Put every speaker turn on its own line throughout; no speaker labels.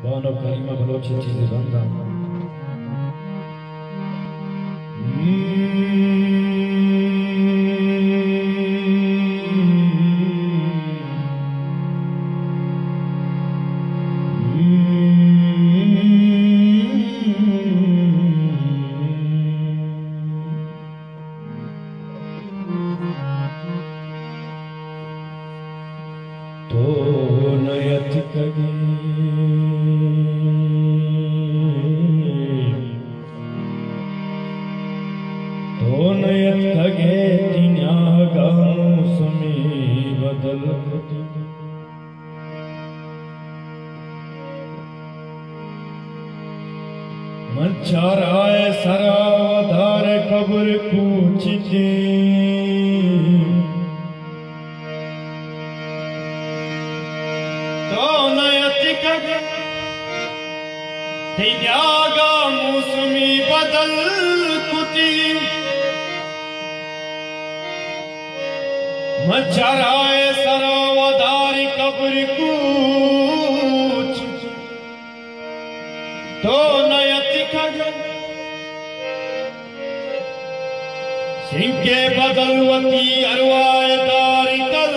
बानो करीमा बलोची चीज़ें बंदा तो नयत कगे तिन्यागा मौसमी बदल मच्छाराय सरावधार कब्र पूछते तो नयत कगे तिन्यागा मौसमी बदल कुती मच्छराय सरावधारी कब्र कूच तो नयत खगे सिंके बदलवती अरवाय दारी कल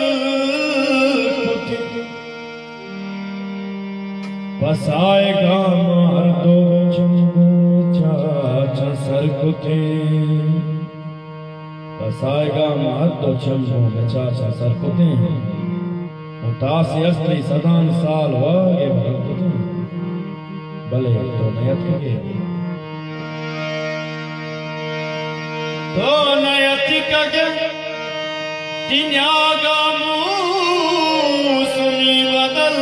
बसाएगा मार दो चाचा सर कुते बसाएगा मार दो चमो में चाचा सर कुते मुतासी अस्त्री सदान साल वागे भगकुते भले तो नयत कगे तो नयत कगे तिन्यागा मौसमी बदल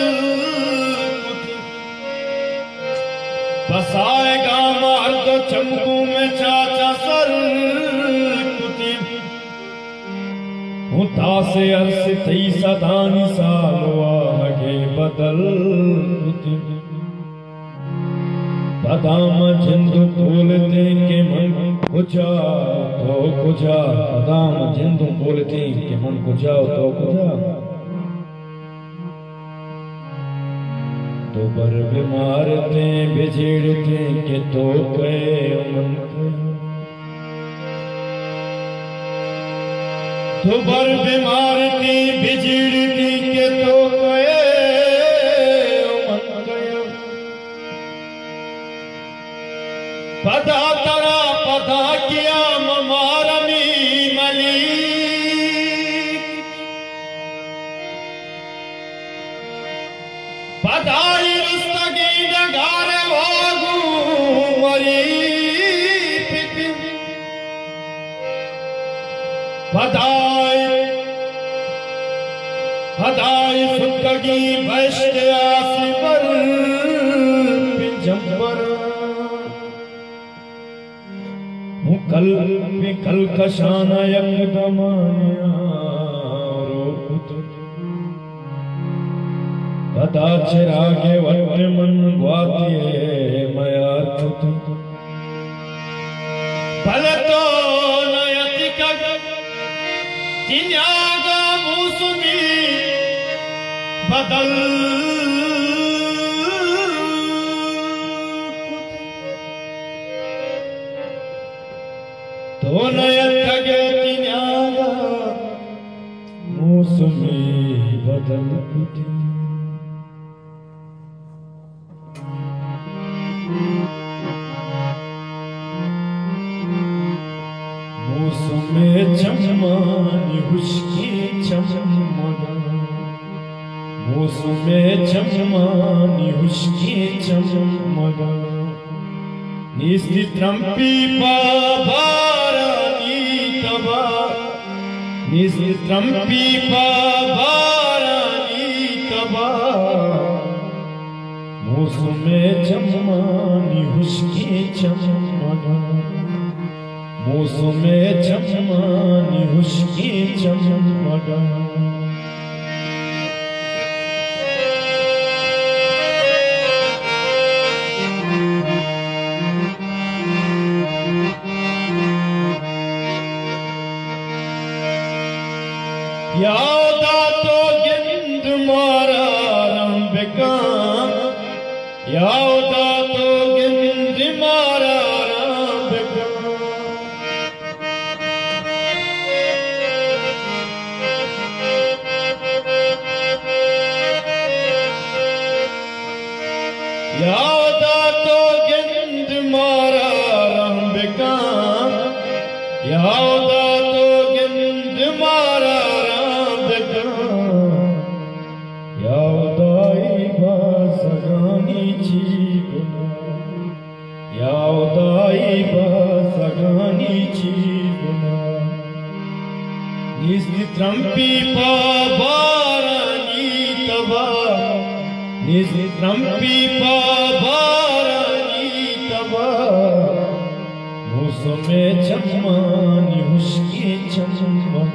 बसाएगा मार दो चमकू में चाचा सर कुती मुतासे अर्स थई सदानी साल वागे बदल कुती बदाम जिंदु बोलते के मन कुजा तो कुजा बदाम जिंदु बोलते के मन कुजा तो कुजा तो बर बीमार थे बिछड़ते के तो गए मन तो बर बीमार थे बिछड़ते के तो गए पदा तरा पदा किया ममारमी मलिक पदाई रुस्तगी डगारे वागू मरी पिति पदाई सुतगी वैश्य आसी पर पिंजम्बर कल कशाना यकदम पता चिरागे वट मन ग्वातिए मया भले तो नयति कग तिन्यागा मौसमी बदल तो नयत खगे तिन्यागा मौसमी बदल कुती मौसमे चममानी हुश्की चममगा मौसमे चममानी हुश्की चममगा निस्ति त्रंपी बाबारानी तबा निस्ति त्रंपी बाबारानी तबा मौसमे चममानी हुश्की चममगा मौसमे चममानी हुश्की चममगा यादा तो गिंद मारा रंबिका यावदा तो गिंद मारा राम यावदा तो गिंद मारा राम बेकान यावदा तो गिंद मारा राम बेकान यावदाई बासगानी ची गुना यावदाई बासगानी ची गुना निस्त्रंपी पा बारानी तबा निस्त्रंपी पा बारानी तबा मौसमे चम्मानी हुस्के चम्मा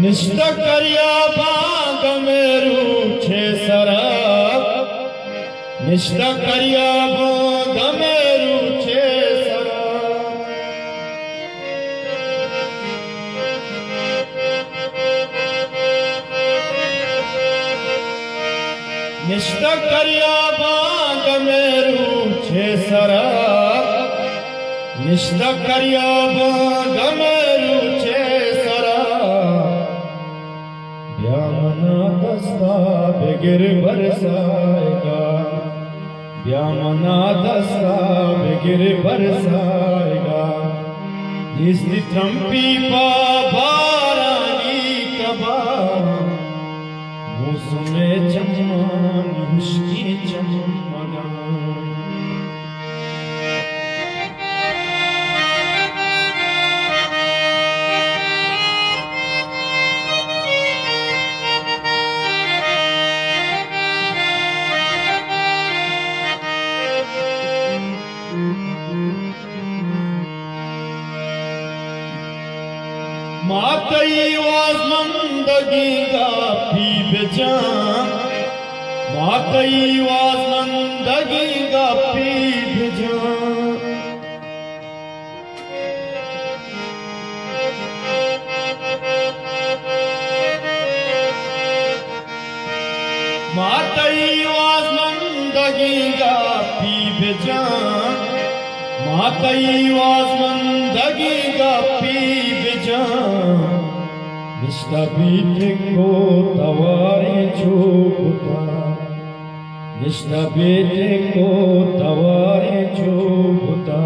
निष्ठा करिया बाग मेरू छे सरा निष्ठा करिया बाग मेरू छे सरा निष्ठा करिया बाग मेरू छे सरा निष्ठा करिया बाग मेरू छे ब्यामना दस्ता बेगिर बरसाएगा ब्यामना दस्ता बेगिर बरसाएगा निस्त्रंपी पा बारानी तबा मौसमे चम्मानी हुस्के चमगा मातई वाज़मंदगी का पी बेजान मातई वाज़मंदगी का पी बेजान मातई वाज़मंदगी का पी बेजान मातई वाज़मंदगी का पी निष्ठा बेटे को तवारे चोबता निष्ठा बेटे को तवारे चोबता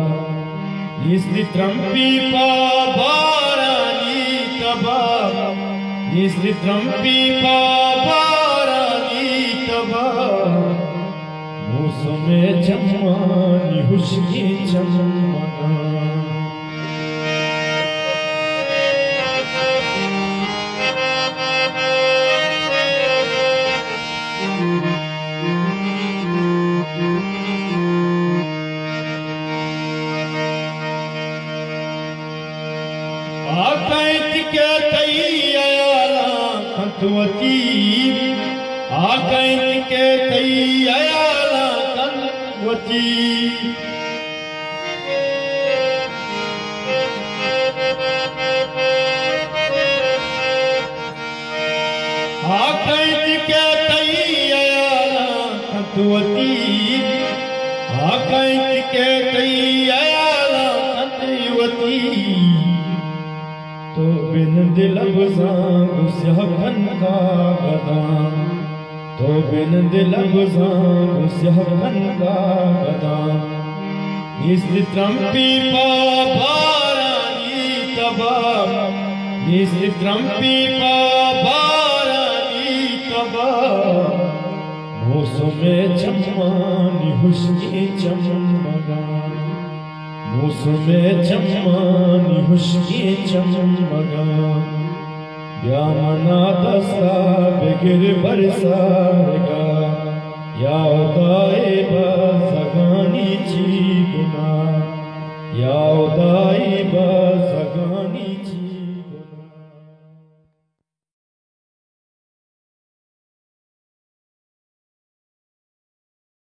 निस्त्रंपी पा बारानी तबा निस्त्रंपी पा बारानी तबा मौसमे चम्मानी हुस्के चमगा आकैत के तैयारा कंतवती आकैत के तैयारा कंतवती आकैत के तैयारा कंतवती आकैत के तैयारा कंतवती तो बिन दिल अफ़ज़ां स्याहन का गदा तो बिन दिल अफ़ज़ां स्याहन का गदा निस्त्रंपी पा बारानी तबा निस्त्रंपी पा बारानी तबा मौसमे चम्मानी हुस्के चमगा मौसमे चम्मानी हुस्के चमगा ब्यामना दस्ता बेगिर बरसाएगा यावदाई बासगानी ची गुना यावदाई बासगानी